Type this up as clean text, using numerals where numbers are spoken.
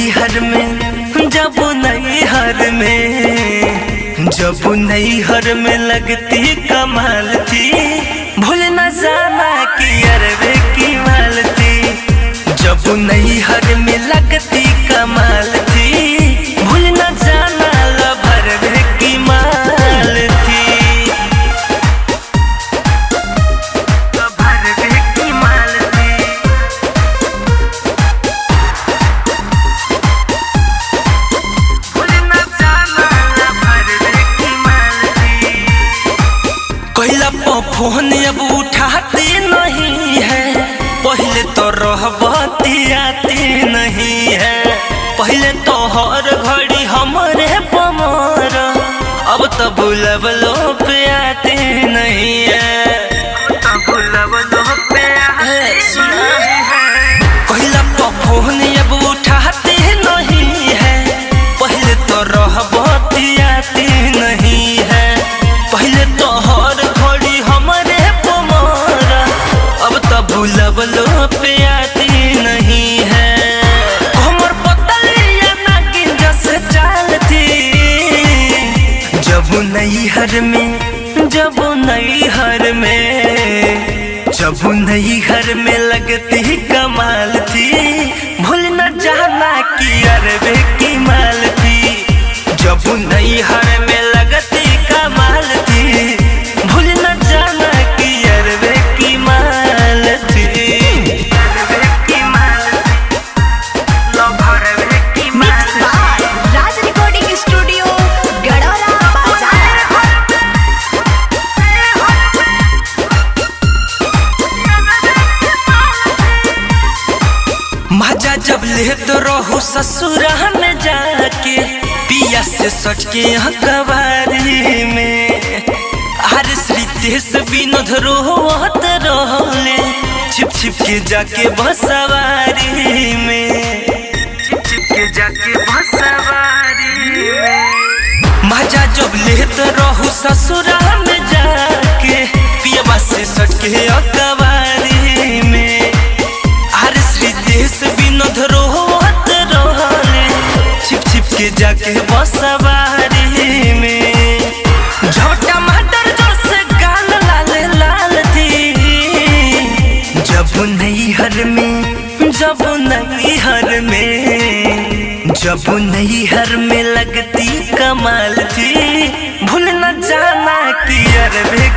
नैहर में जब नैहर में जब नैहर में लगती कमाल थी, भूल न जाना कि अरबे की माल थी। जब नैहर में लगती कमाल थी, भूल न जाना लभरबे की माल थी। लभरबे की माल थी। भूल न जाना लभरबे की माल थी। कहला फोन अब उठाते नहीं है, पहले तो रहबती आती नहीं है। पहले तो हर घड़ी हमारे पमर, अब तो बुलबलो पे आते नहीं है। अब तो बुलबलो पे आते नहीं है। कहला फोन अब उठाते नहीं है, पहले तो रहबती आती नहीं है। पहले तो हर घड़ी हमारे पमर, अब तो बुलबलो पे आती नहीं है। हमर पतलिया नागिन जैसे चाल थी। जब नैहर में जब नैहर में जब नैहर में लगती कमाल थी, भूल न जाना कि अरबे की माल थी। जब नैहर में लगती कमाल थी, भूल न जाना कि अरबे की माल थी। अरबे की माल थी। लभरबे की माल थी। राज रिकॉर्डिंग स्टूडियो गड़ौरा बाजार। मजा जब लेत रहू ससुराल में जाके, पिया से सच के कवारी में। हर श्रीतेश विनोद रोहत रहले, छिप छिप के जाके बसवारी में। छिप छिप के जाके बसवारी में। मजा जब लेत रहू ससुराल में जाके, पिया से सच के कवारी में। हर श्रीतेश विनोद रोहत रहले, छिप छिप के जाके बसवारी में। झोटा माटर जो से गाल लाल लाल थी। जब नैहर में जब नैहर में जब नैहर में लगती कमाल थी, भूल न जाना कि अरबे